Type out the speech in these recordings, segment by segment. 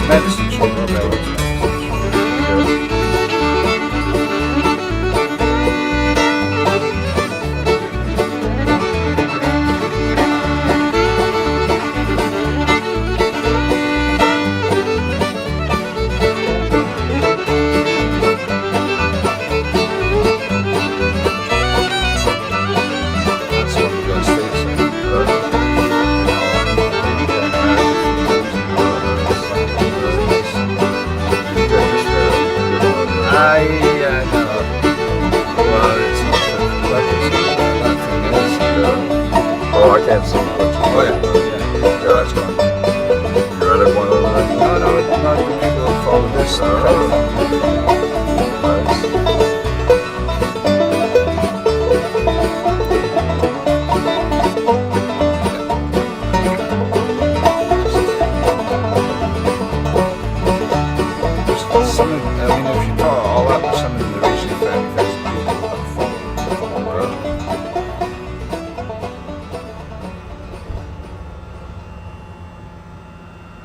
Medicine Show, Rob Ellen's Medicine Show.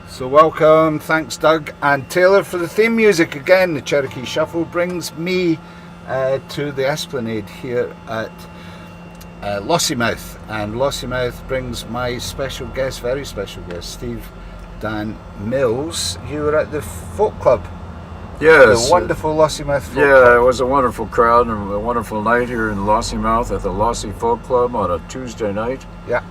So welcome, thanks Doug and Taylor for the theme music. Again, the Cherokee Shuffle brings me to the Esplanade here at Lossiemouth, and Lossiemouth brings my special guest, very special guest, Steve Dan Mills. You were at the folk club. Yes. The wonderful Lossiemouth folk club. Yeah, it was a wonderful crowd and a wonderful night here in Lossiemouth at the Lossie Folk Club on a Tuesday night. Yeah.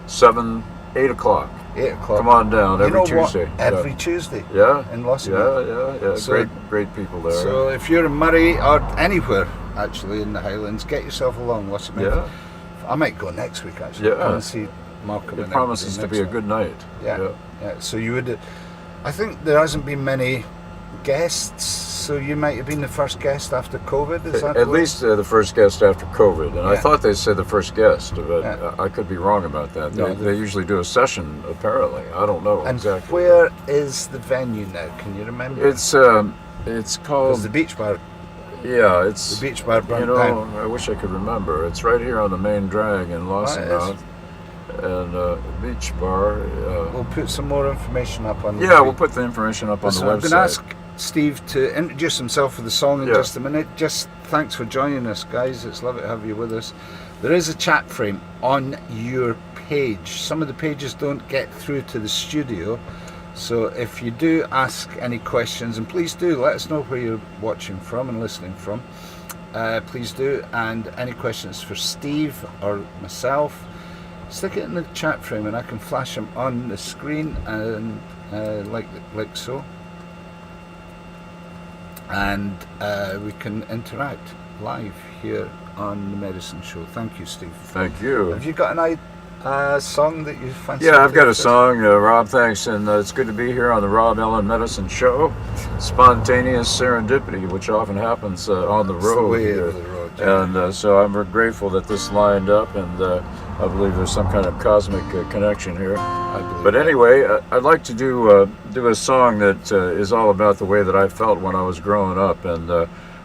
8 o'clock. 8 o'clock. Come on down every Tuesday. What? Every Tuesday. Yeah. In Lossiemouth. Yeah. So, great people there. So if you're in Murray or anywhere actually in the Highlands, get yourself along Lossiemouth. Yeah. I might go next week actually. Yeah. Come and see Malcolm. It promises to be a good night. Yeah. So you would. I think there hasn't been many guests, so you might have been the first guest after COVID. Is that at least the first guest after COVID? And I thought they said the first guest, but I could be wrong about that. No, they usually do a session, apparently. I don't know exactly. And where is the venue now? Can you remember? It's called the Beach Bar. Yeah, it's the Beach Bar. I wish I could remember. It's right here on the main drag in Lossiemouth. And Beach Bar. We'll put some more information up on. We'll put the information up on the website. I'm going to ask Steve to introduce himself for the song in just a minute. Just thanks for joining us, guys. It's lovely to have you with us. There is a chat frame on your page. Some of the pages don't get through to the studio, so if you do ask any questions, and please do let us know where you're watching from and listening from. Please do, and any questions for Steve or myself, stick it in the chat frame and I can flash them on the screen and like so, and we can interact live here on the Medicine Show. Thank you, Steve. Thank you. Have you got a song that you fancy? Yeah, I've got a song, Rob, thanks, and it's good to be here on the Rob Ellen Medicine Show. Spontaneous serendipity, which often happens on the road. It's the way of the road, yeah. And so I'm very grateful that this lined up, and I believe there's some kind of cosmic connection here. But anyway, I'd like to do a song that is all about the way that I felt when I was growing up, and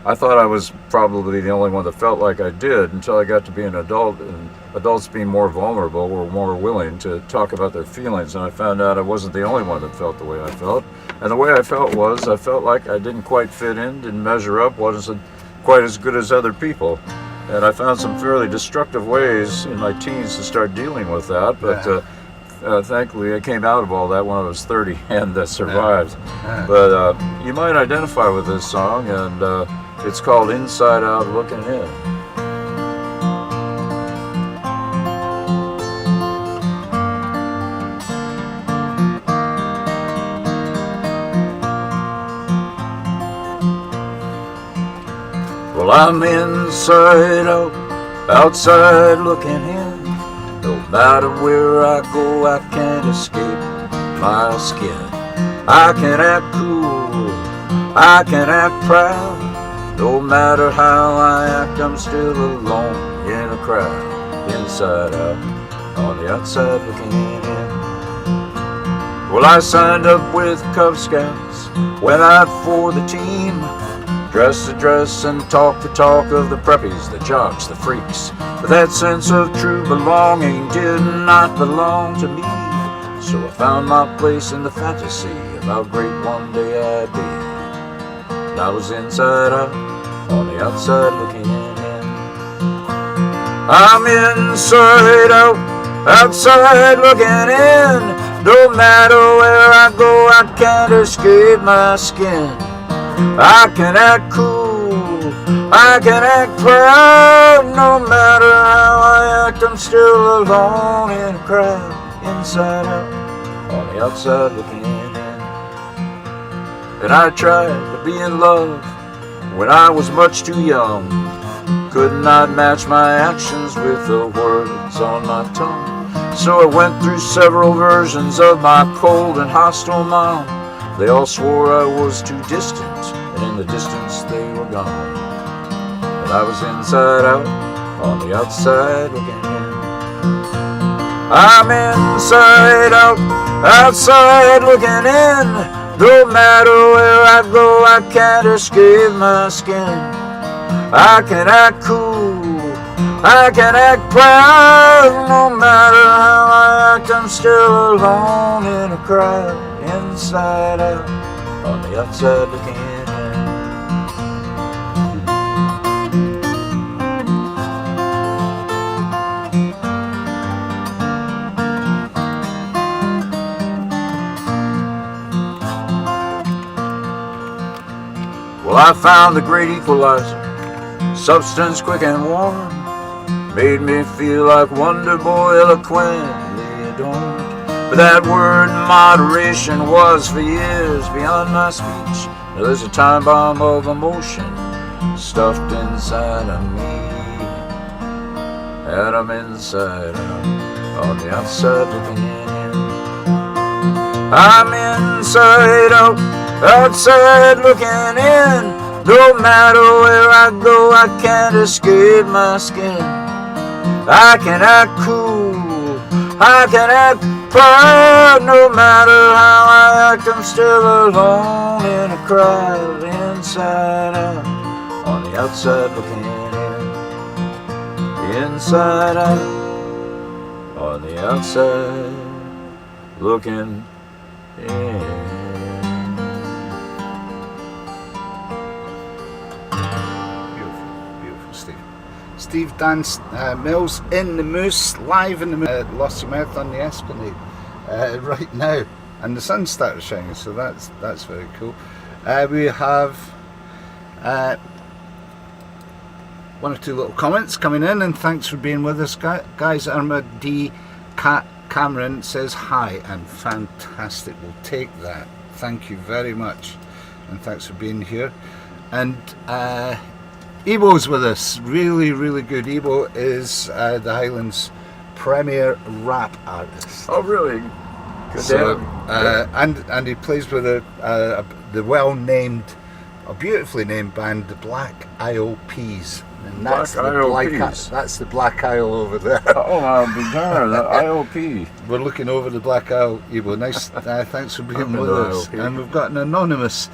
I thought I was probably the only one that felt like I did until I got to be an adult, and adults being more vulnerable were more willing to talk about their feelings, and I found out I wasn't the only one that felt the way I felt. And the way I felt was I felt like I didn't quite fit in, didn't measure up, wasn't quite as good as other people. And I found some fairly destructive ways in my teens to start dealing with that, but thankfully I came out of all that when I was 30 and survived. But you might identify with this song, and it's called Inside Out Looking In. Well, I'm inside out, outside looking in. No matter where I go, I can't escape my skin. I can act cool, I can act proud. No matter how I act, I'm still alone in a crowd. Inside out, on the outside looking in. Well, I signed up with Cub Scouts, went out for the team. Dress the dress and talk the talk of the preppies, the jocks, the freaks. But that sense of true belonging did not belong to me. So I found my place in the fantasy of how great one day I'd be. And I was inside out, on the outside looking in. I'm inside out, outside looking in. No matter where I go, I can't escape my skin. I can act cool, I can act proud. No matter how I act, I'm still alone in a crowd. Inside out, on the outside looking in. And I tried to be in love when I was much too young. Could not match my actions with the words on my tongue. So I went through several versions of my cold and hostile mind. They all swore I was too distant, and in the distance they were gone. And I was inside out, on the outside looking in. I'm inside out, outside looking in. No matter where I go, I can't escape my skin. I can act cool, I can act proud. No matter how I act, I'm still alone in a crowd. Inside out, on the outside looking in. Well, I found the great equalizer, substance quick and warm, made me feel like Wonder Boy, eloquently adorned. But that word moderation was for years beyond my speech. Now there's a time bomb of emotion stuffed inside of me, and I'm inside out, on the outside looking in. I'm inside out, outside looking in. No matter where I go, I can't escape my skin. I can act cool, I can act proud. No matter how I act, I'm still alone in a crowd. Inside out, on the outside looking in. Inside out, on the outside looking in. Steve Dan Mills in the Moose, live in the Lossiemouth on the Esplanade right now, and the sun started shining, so that's very cool. We have one or two little comments coming in, and thanks for being with us, guys. Irma D. Cameron says hi, and fantastic. We'll take that. Thank you very much, and thanks for being here. And Ebo's with us, really good. Ebo is the Heelands' premier rap artist. Oh, really? Good so, and he plays with the well-named, a beautifully named band, the Black Isle Peas. And that's that's the Black Isle over there. Oh, I'll be darned, the IOP. We're looking over the Black Isle, Ebo. Nice, thanks for being with us. IOP. And we've got an anonymous,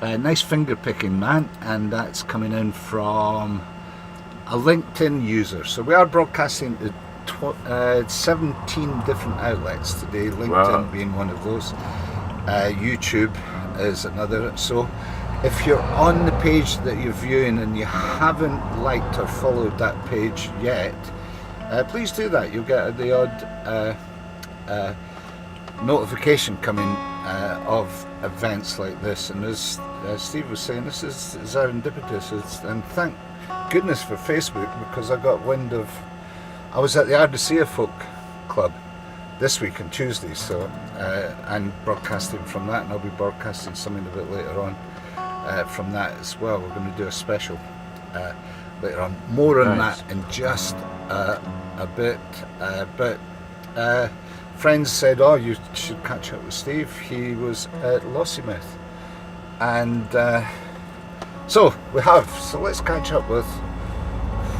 nice finger picking man, and that's coming in from a LinkedIn user. So we are broadcasting to 17 different outlets today, LinkedIn being one of those. YouTube is another. So if you're on the page that you're viewing and you haven't liked or followed that page yet, please do that. You'll get the odd notification coming of events like this. And as Steve was saying, this is serendipitous. And thank goodness for Facebook, because I got wind of, I was at the Ardisia Folk Club this week on Tuesday, so and broadcasting from that, and I'll be broadcasting something a bit later on from that as well. We're going to do a special later on. More on that in just a bit. But friends said, oh, you should catch up with Steve. He was at Lossiemouth. And so we have. So let's catch up with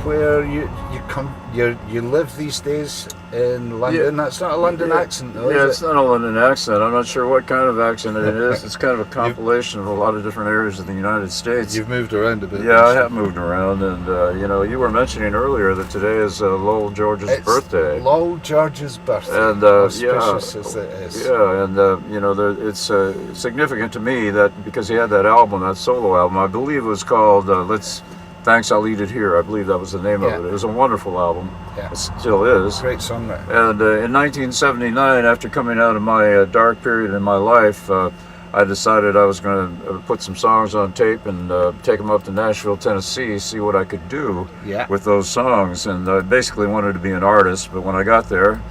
where you live these days in London? That's not a London accent, though, yeah, is it's it? not a London accent. I'm not sure what kind of accent it is. It's kind of a compilation of a lot of different areas of the United States. You've moved around a bit. Yeah, I have moved around, and you were mentioning earlier that today is Lowell George's birthday. Lowell George's birthday. And auspicious as it is. yeah, and it's significant to me that because he had that album, that solo album, I believe it was called Thanks, I'll Eat It Here. I believe that was the name of it. It was a wonderful album. Yeah. It still is. Great songwriter. And in 1979, after coming out of my dark period in my life, I decided I was going to put some songs on tape and take them up to Nashville, Tennessee, see what I could do with those songs. And I basically wanted to be an artist, but when I got there,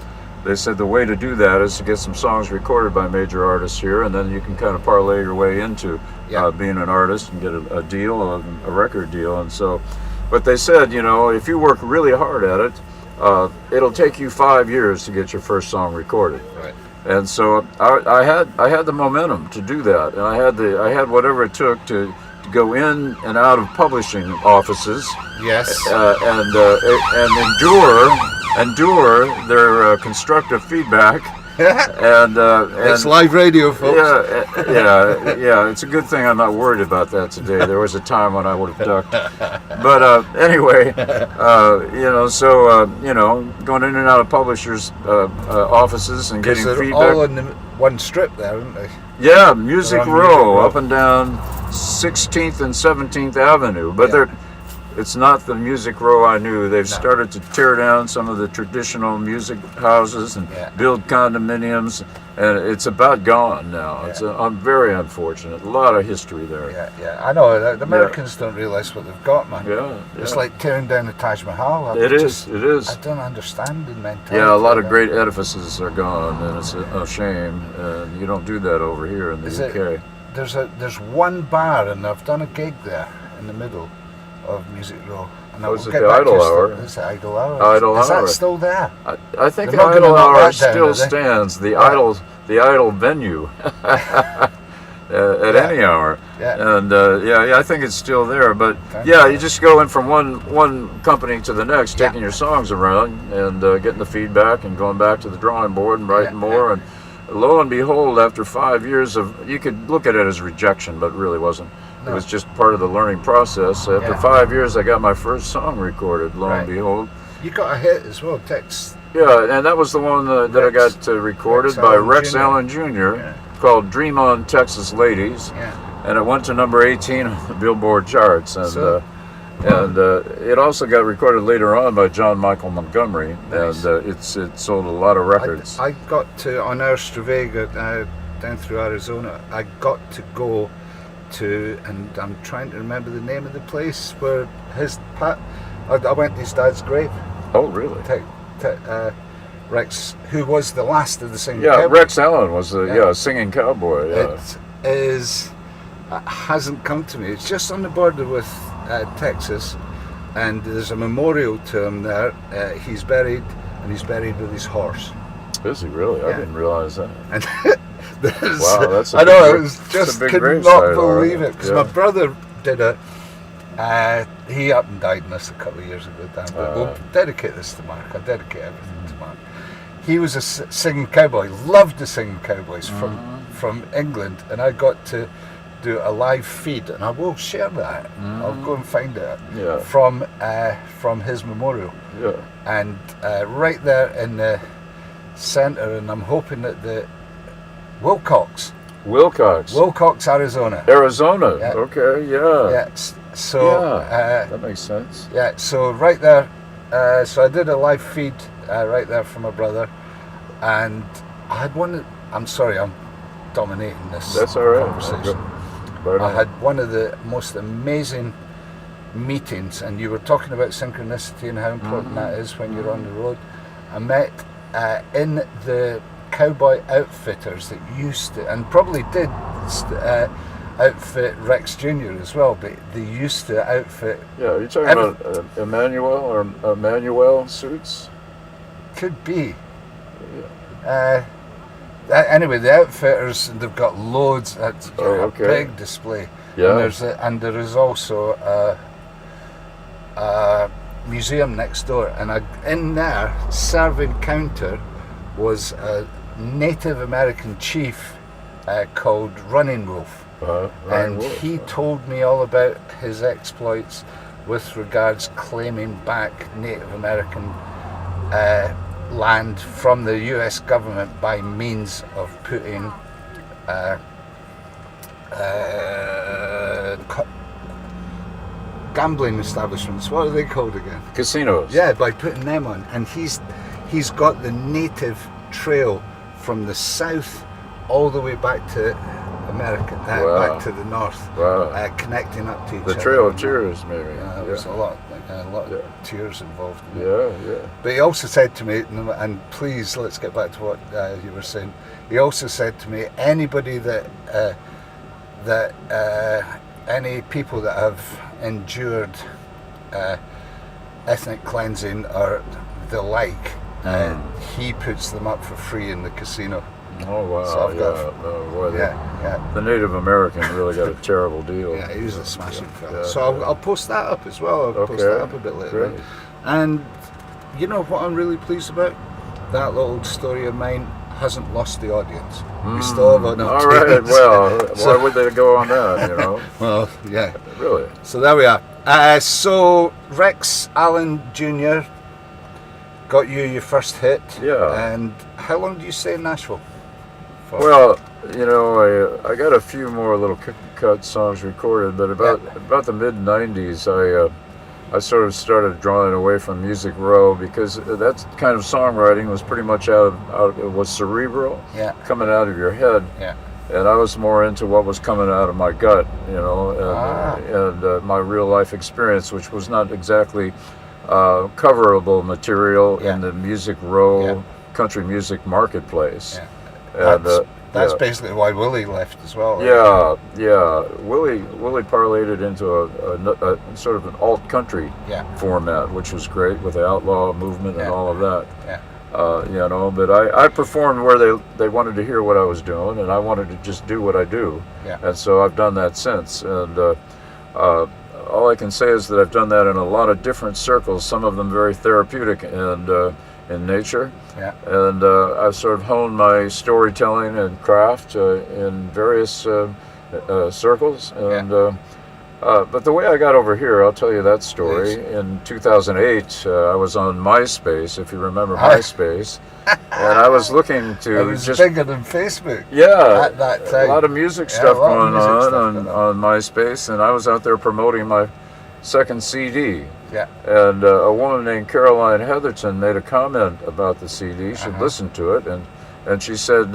they said the way to do that is to get some songs recorded by major artists here, and then you can kind of parlay your way into being an artist and get a deal, a record deal. And so, but they said, if you work really hard at it, it'll take you 5 years to get your first song recorded. Right. And so I had the momentum to do that, and I had whatever it took to go in and out of publishing offices. Yes. And endure their constructive feedback. and it's live radio, folks. Yeah. It's a good thing I'm not worried about that today. There was a time when I would have ducked. But anyway, going in and out of publishers' offices and getting they're feedback. all in the one strip there, aren't they? Yeah, Music Row, up and down 16th and 17th Avenue. But it's not the Music Row I knew. They've started to tear down some of the traditional music houses and build condominiums, and it's about gone now. It's very unfortunate. A lot of history there. Yeah. I know. The Americans don't realize what they've got, man. Yeah. It's like tearing down the Taj Mahal. It is. I don't understand the mentality. Yeah, a lot of great edifices are gone, and it's a shame. And you don't do that over here in the UK. There's one bar, and I've done a gig there in the middle of Music Row. And was it the Idle Hour? It's the Idle Hour. Idle Is Hour. that still there? I think They're the not Idle gonna knock Hour that down, still do they? stands. The Idle venue at any hour. Yeah. And I think it's still there. But you just go in from one company to the next, taking your songs around and getting the feedback and going back to the drawing board and writing more. And lo and behold, after 5 years you could look at it as rejection, but it really wasn't. No. It was just part of the learning process. After 5 years, I got my first song recorded, lo and behold. You got a hit as well, Tex. Yeah, and that was the one that I got recorded by Rex Allen Jr. called Dream On Texas Ladies. Yeah. And it went to number 18 on the Billboard charts. And it also got recorded later on by John Michael Montgomery. Nice. And it sold a lot of records. I got to, on our Stravaig down through Arizona, I got to go to, and I'm trying to remember the name of the place where I went to his dad's grave. Oh, really? Rex, who was the last of the singing cowboy. Rex Allen was the singing cowboy. It hasn't come to me. It's just on the border with Texas, and there's a memorial to him there. He's buried with his horse. Is he really? I didn't realize that. And wow, that's I know, it was just could not believe it, because my brother did it. He up and died in this a couple of years ago, Dan, but we'll dedicate this to Mark. I dedicate everything to Mark. He was a singing cowboy, loved the singing cowboys from England, and I got to do a live feed, and I will share that. I'll go and find it from his memorial. Yeah. And right there in the centre, and I'm hoping that the Wilcox, Arizona. Yeah. Okay, yeah. Yeah. So that makes sense. Yeah. So right there, so I did a live feed right there for my brother, and I had one. I'm sorry, I'm dominating this. That's all right. Conversation. I had one of the most amazing meetings, and you were talking about synchronicity and how important that is when you're on the road. I met in the cowboy outfitters that used to, and probably did outfit Rex Jr. as well, but they used to outfit. Yeah, you're talking about Emmanuel or Emmanuel suits? Could be. Yeah. Anyway, the outfitters, they've got loads. That's a big display. Yeah. And there is also museum next door, and in there, serving counter, was a Native American chief called Running Wolf. And he told me all about his exploits with regards claiming back Native American land from the US government by means of putting gambling establishments. What are they called again? Casinos. Yeah, by putting them on. And he's got the native trail from the south all the way back to America, back to the north, connecting up to each other. The Trail of Tears, maybe. There was a lot of tears involved in it. Yeah. But he also said to me, and please let's get back to what you were saying. He also said to me, anybody any people that have endured ethnic cleansing or the like, he puts them up for free in the casino. Oh wow! So I've got the Native American really got a terrible deal. Yeah, he was a smashing fella. So I'll post that up as well. I'll post that up a bit later. Great. And you know what I'm really pleased about? That little story of mine hasn't lost the audience. We still have an audience. All right. Well, why would they go on that? You know. Well, yeah. Really. So there we are. So Rex Allen Jr. got you your first hit. Yeah. And how long do you stay in Nashville? Well, you know, I got a few more little cut songs recorded, but about the mid '90s, I sort of started drawing away from Music Row because that kind of songwriting was pretty much it was cerebral, coming out of your head. Yeah. And I was more into what was coming out of my gut, you know, and my real life experience, which was not exactly coverable material in the Music Row country music marketplace. Yeah. And that's basically why Willie left as well. Right? Yeah. Willie parlayed it into a sort of an alt country format, which was great with the outlaw movement and all of that. Yeah. You know, but I performed where they wanted to hear what I was doing, and I wanted to just do what I do. Yeah. And so I've done that since. And all I can say is that I've done that in a lot of different circles, some of them very therapeutic and in nature. Yeah. And I've sort of honed my storytelling and craft in various circles. And but the way I got over here, I'll tell you that story. Please. In 2008, I was on MySpace, if you remember MySpace, and I was looking to it was bigger than Facebook. Yeah, at that time. A lot of music stuff going on MySpace, and I was out there promoting my second CD. Yeah. And a woman named Caroline Heatherton made a comment about the CD. She'd listened to it, and she said,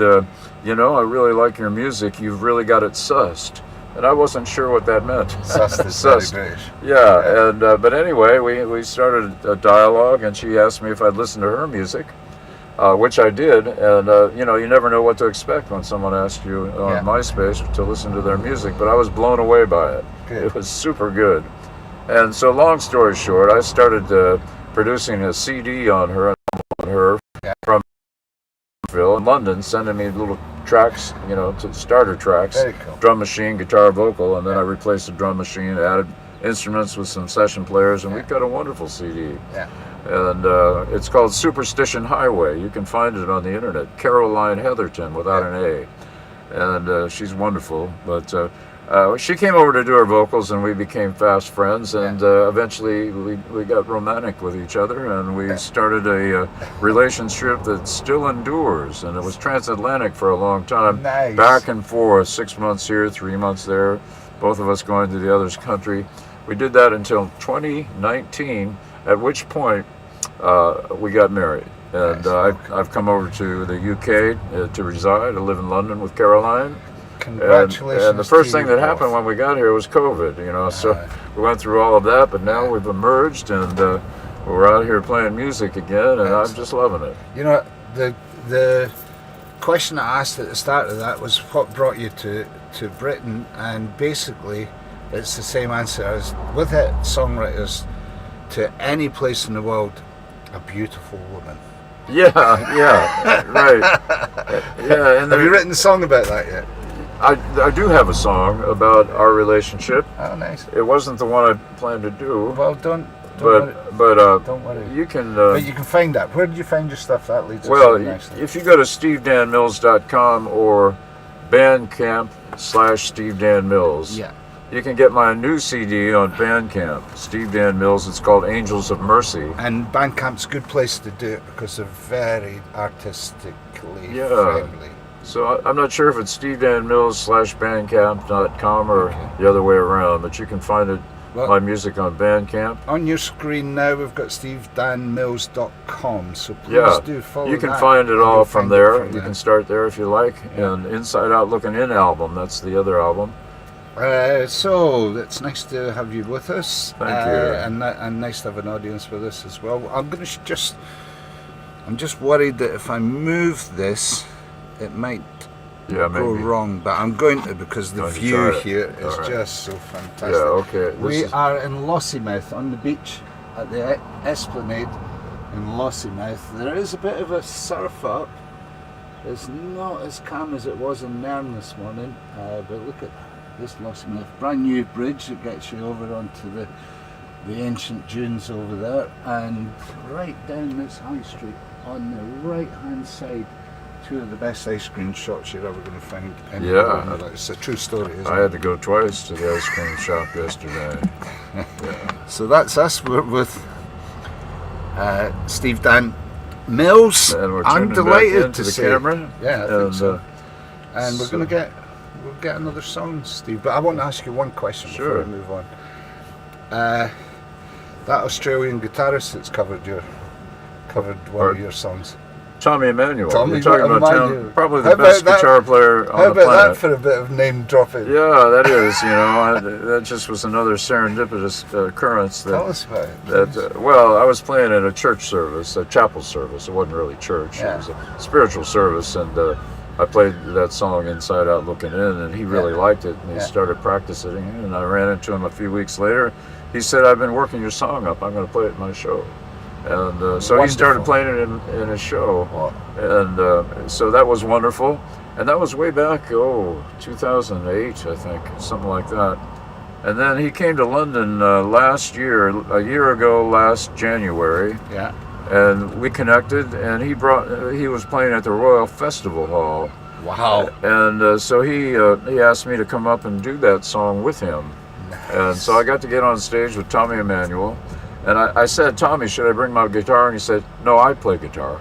you know, I really like your music. You've really got it sussed. And I wasn't sure what that meant. Sussed is very British. Yeah, and but anyway, we started a dialogue, and she asked me if I'd listen to her music, which I did. And you know, you never know what to expect when someone asks you on MySpace to listen to their music. But I was blown away by it. Good. It was super good. And so, long story short, I started producing a CD on her from in London, sending me little tracks, you know, to starter tracks, Very cool. drum machine, guitar, vocal, and then I replaced the drum machine, added instruments with some session players, and we got a wonderful CD. Yeah. And it's called Superstition Highway. You can find it on the internet. Caroline Heatherton without an A, and she's wonderful. But she came over to do her vocals, and we became fast friends, and eventually we got romantic with each other, and we started a relationship that still endures, and it was transatlantic for a long time. Nice. Back and forth, 6 months here, 3 months there, both of us going to the other's country. We did that until 2019, at which point we got married. And Nice. I've come over to the UK to reside. I live in London with Caroline. Congratulations. And the first to thing you that happened both. when we got here was COVID, you know, so we went through all of that, but now we've emerged, and we're out here playing music again, and I'm just loving it. You know, the question I asked at the start of that was what brought you to Britain, and basically it's the same answer as with it, songwriters to any place in the world, a beautiful woman. Yeah, right. Yeah, and Have you written a song about that yet? I do have a song about our relationship. Oh, nice. It wasn't the one I planned to do. Well, don't Don't worry. you can. But you can find that. Where did you find your stuff? That leads us Well, to the next thing. if you go to stevedanmills.com or Bandcamp/Steve Dan Mills, Yeah. you can get my new CD on Bandcamp, Steve Dan Mills. It's called Angels of Mercy. And Bandcamp's a good place to do it because they're very artistically Yeah. friendly. So I'm not sure if it's stevedanmills/bandcamp.com or the other way around, but you can find it, Well, my music on Bandcamp. on your screen now, we've got stevedanmills.com, so please do follow You can that, find it and all you'll from find there. it You can start there if you like. Yeah. And Inside Out Looking In album, that's the other album. So it's nice to have you with us. Thank you. And nice to have an audience with us as well. I'm just worried that if I move this, it might Yeah, go maybe. wrong, but I'm going to because the Going to view try it. here is All right. just so fantastic. Yeah, okay. We are in Lossiemouth on the beach at the Esplanade in Lossiemouth. There is a bit of a surf up. It's not as calm as it was in Nairn this morning, but look at this Lossiemouth brand new bridge that gets you over onto the ancient dunes over there, and right down this high street on the right hand side, two of the best ice cream shops you're ever going to find. Yeah. It's a true story, isn't I it? had to go twice to the ice cream shop yesterday. Yeah. So that's us. We're with Steve Dan Mills. And we're I'm tuning back delighted into to the say, camera. Yeah, I think so. And we're so- going to we'll get another song, Steve. But I want to ask you one question before Sure. we move on. That Australian guitarist that's covered one of your songs. Tommy Emmanuel. Tommy You're talking about Emmanuel. probably How the best about that? guitar player How on the about planet. that for a bit of name dropping? Yeah, that is. That just was another serendipitous occurrence. Tell us about it. Well, I was playing at a church service, a chapel service. It wasn't really church. Yeah. It was a spiritual service, and I played that song "Inside Out Looking In," and he really liked it, and he started practicing it. And I ran into him a few weeks later. He said, "I've been working your song up. I'm going to play it in my show." And so he started playing it in his show. Wow. And so that was wonderful. And that was way back, 2008, I think, something like that. And then he came to London a year ago, last January. Yeah. And we connected, and he was playing at the Royal Festival Hall. Wow. And so he asked me to come up and do that song with him. Nice. And so I got to get on stage with Tommy Emmanuel. And I said, "Tommy, should I bring my guitar?" And he said, "No, I play guitar."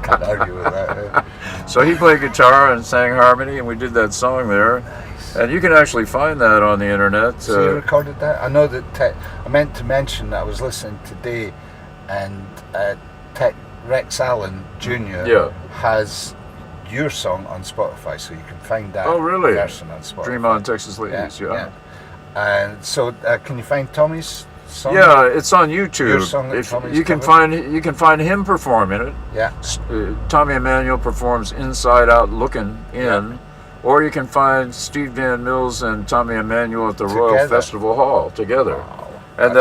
Can't argue with that. Eh? So he played guitar and sang harmony, and we did that song there. Nice. And you can actually find that on the internet. So you recorded that? I know that I meant to mention that I was listening today, and Rex Allen Jr. has your song on Spotify, so you can find that version on Spotify. Dream On Texas Ladies, yeah. And so, can you find Tommy's song? Yeah, it's on YouTube. Your song that Tommy's you can find him performing it. Yeah. Tommy Emmanuel performs "Inside Out Looking In," or you can find Steve Dan Mills and Tommy Emmanuel at the Royal Festival Hall together. Wow. And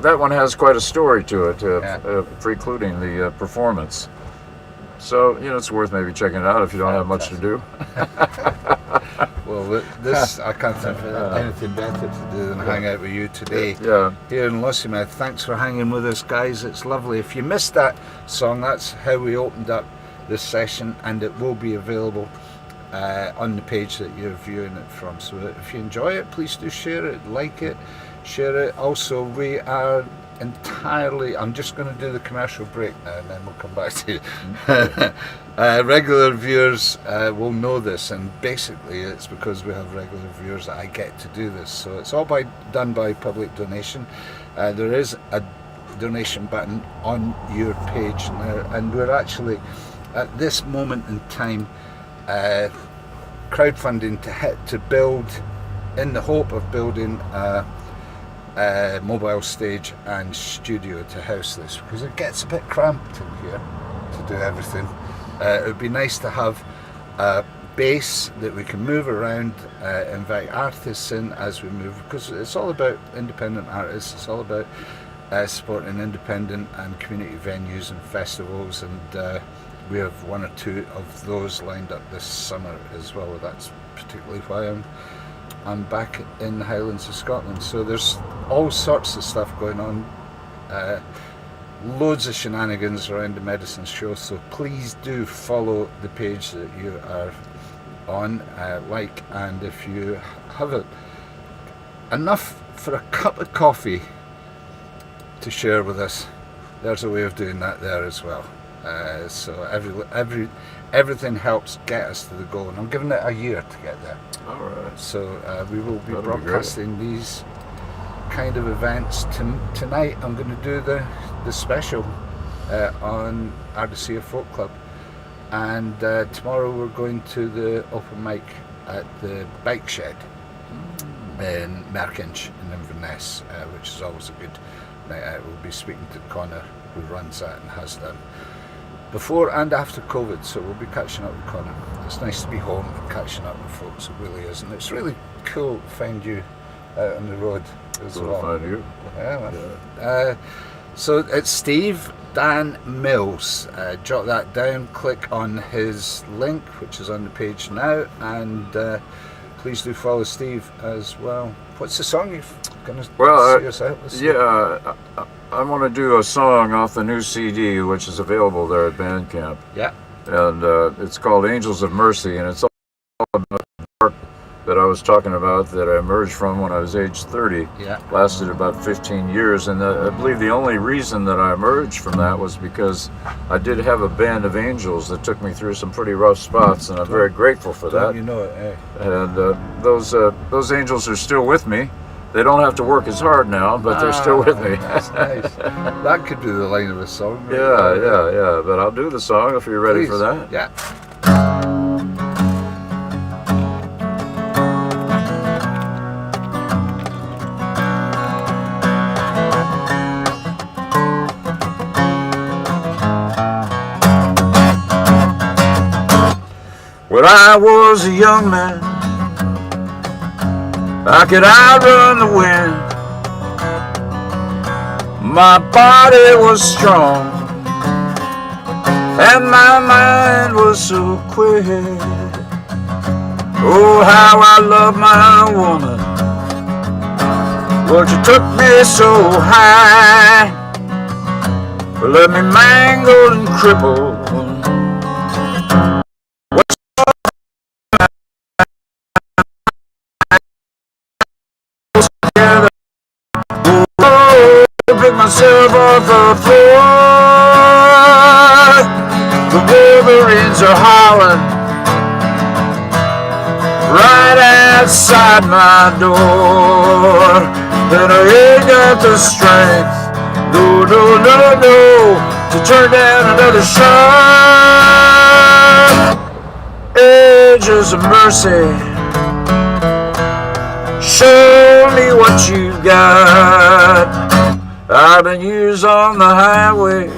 that one has quite a story to it, precluding the performance. So, it's worth maybe checking it out if you don't have much to do. Well, I can't think of anything better to do than hang out with you today. Yeah. Here in Lossiemouth. Thanks for hanging with us, guys. It's lovely. If you missed that song, that's how we opened up this session, and it will be available on the page that you're viewing it from. So if you enjoy it, please do share it, like it, share it. Also, we are entirely, I'm just going to do the commercial break now and then we'll come back to you. Regular viewers will know this, and basically it's because we have regular viewers that I get to do this. So it's all done by public donation. There is a donation button on your page now, and we're actually at this moment in time crowdfunding to build, in the hope of building a mobile stage and studio to house this, because it gets a bit cramped in here to do everything. It would be nice to have a base that we can move around, invite artists in as we move, because it's all about independent artists. It's all about supporting independent and community venues and festivals, and we have one or two of those lined up this summer as well. That's particularly why I'm back in the Highlands of Scotland. So there's all sorts of stuff going on. Loads of shenanigans around the medicine show, so please do follow the page that you are on, and if you have enough for a cup of coffee to share with us, there's a way of doing that there as well. So everything helps get us to the goal, and I'm giving it a year to get there. All right. So we will be That'll broadcasting these kind of events tonight. I'm going to do the special on Ardisia Folk Club, and tomorrow we're going to the open mic at the Bike Shed in Merkinch in Inverness, which is always a good night out. We'll be speaking to Connor, who runs that and has done before and after COVID, so we'll be catching up with Connor. It's nice to be home and catching up with folks, it really is, and it's really cool to find you out on the road as well. Find you. Yeah, man. So it's Steve Dan Mills. Jot that down, click on his link, which is on the page now, and please do follow Steve as well. What's the song you're going to see us out with? Yeah, I want to do a song off the new CD, which is available there at Bandcamp. Yeah. And it's called Angels of Mercy, and it's all about the work that I was talking about that I emerged from when I was age 30. Yeah. Lasted about 15 years, and I believe the only reason that I emerged from that was because I did have a band of angels that took me through some pretty rough spots, and I'm very grateful for that. You know it, eh? And those angels are still with me. They don't have to work as hard now, but they're still with me. That's nice. That could be the line of a song. Right? Yeah. But I'll do the song if you're ready for that. Yeah. When I was a young man, I could outrun the wind. My body was strong, and my mind was so quick. Oh, how I love my woman, but you took me so high, left me mangled and crippled. Pick myself off the floor. The wolverines are howling right outside my door, and I ain't got the strength, no, to turn down another shot. Angels of mercy, show me what you got. I've been years on the highway,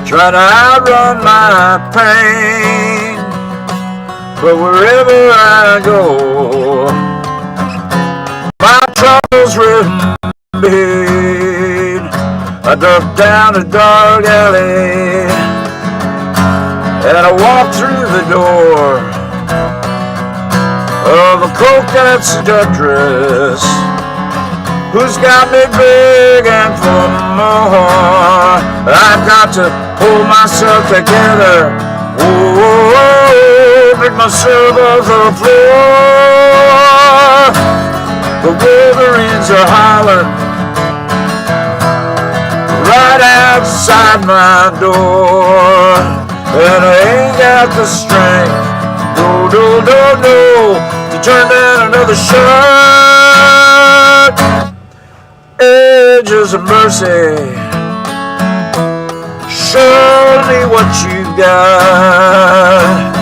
trying to outrun my pain, but wherever I go, my troubles remain. I duck down a dark alley, and I walk through the door of a coconut seductress who's got me begging for more. I've got to pull myself together, pick myself off the floor. The wolverines are howling right outside my door, and I ain't got the strength, no, to turn down another shot. Angels of mercy, show me what you got.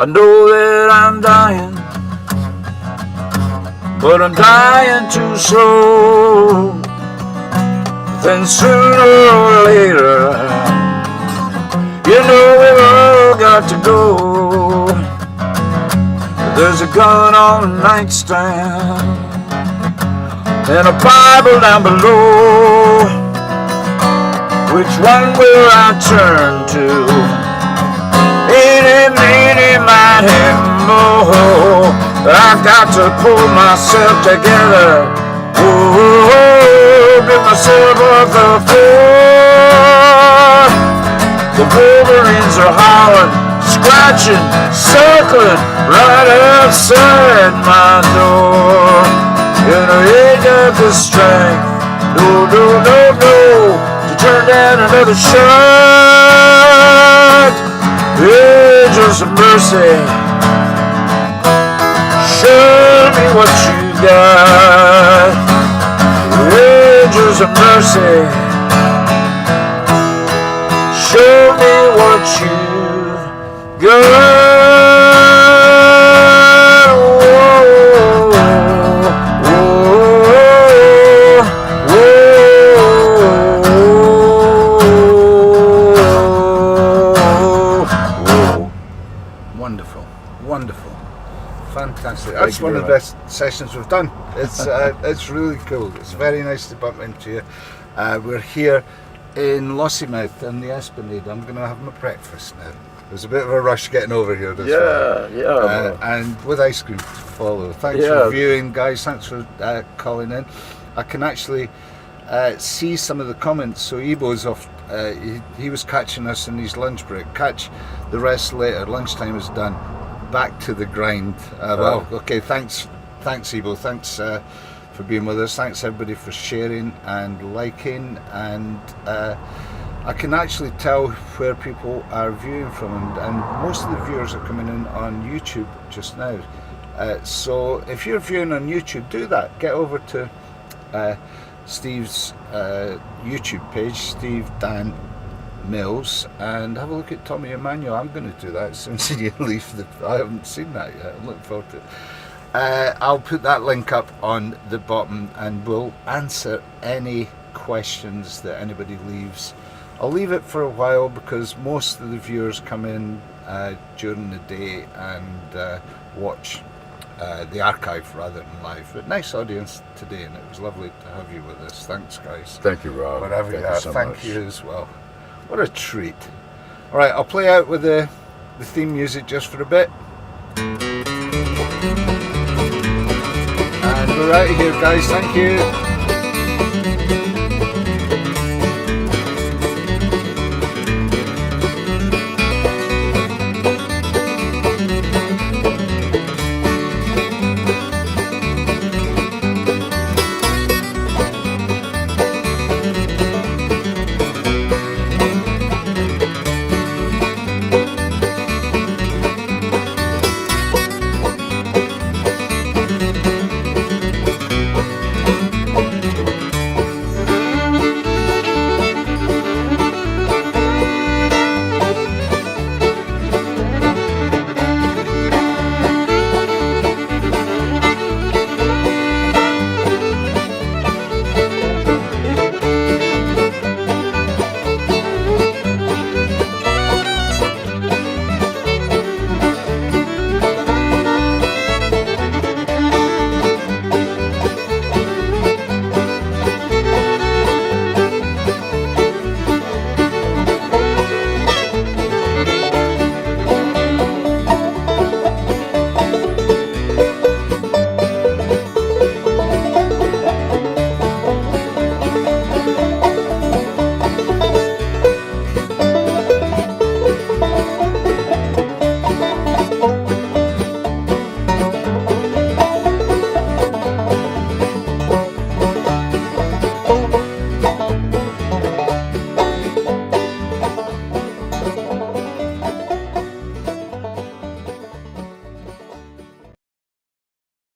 I know that I'm dying, but I'm dying too slow. Then sooner or later, you know we've all got to go. There's a gun on the nightstand and a Bible down below. Which one will I turn to? Eeny, meeny, miny, moe. I got to pull myself together. Whoa, get myself off the floor. The Wolverines are howling, scratching, circling right outside my door. And I ain't got the strength, no, to turn down another shot. Angels of mercy, show me what you got. Angels of mercy, show me what you've got. Wonderful, fantastic. That's one of the best sessions we've done. It's really cool. It's very nice to bump into you. We're here in Lossiemouth in the Esplanade. I'm going to have my breakfast now. There's a bit of a rush getting over here this morning. And with ice cream to follow. Thanks for viewing, guys. Thanks for calling in. I can actually see some of the comments. So Ebo's off. He was catching us in his lunch break. Catch the rest later. Lunchtime is done. Back to the grind. Well, okay, thanks Ebo, thanks for being with us, thanks everybody for sharing and liking, and I can actually tell where people are viewing from, and most of the viewers are coming in on YouTube just now. So if you're viewing on YouTube, do that. Get over to Steve's YouTube page, Steve Dan Mills, and have a look at Tommy Emmanuel. I'm going to do that as soon as you leave. I haven't seen that yet. I'm looking forward to it. I'll put that link up on the bottom, and we'll answer any questions that anybody leaves. I'll leave it for a while because most of the viewers come in during the day and watch the archive rather than live. But nice audience today, and it was lovely to have you with us. Thanks, guys. Thank you, Rob. Whatever you are, thank you as well. What a treat. Alright, I'll play out with the theme music just for a bit. And we're out of here, guys. Thank you.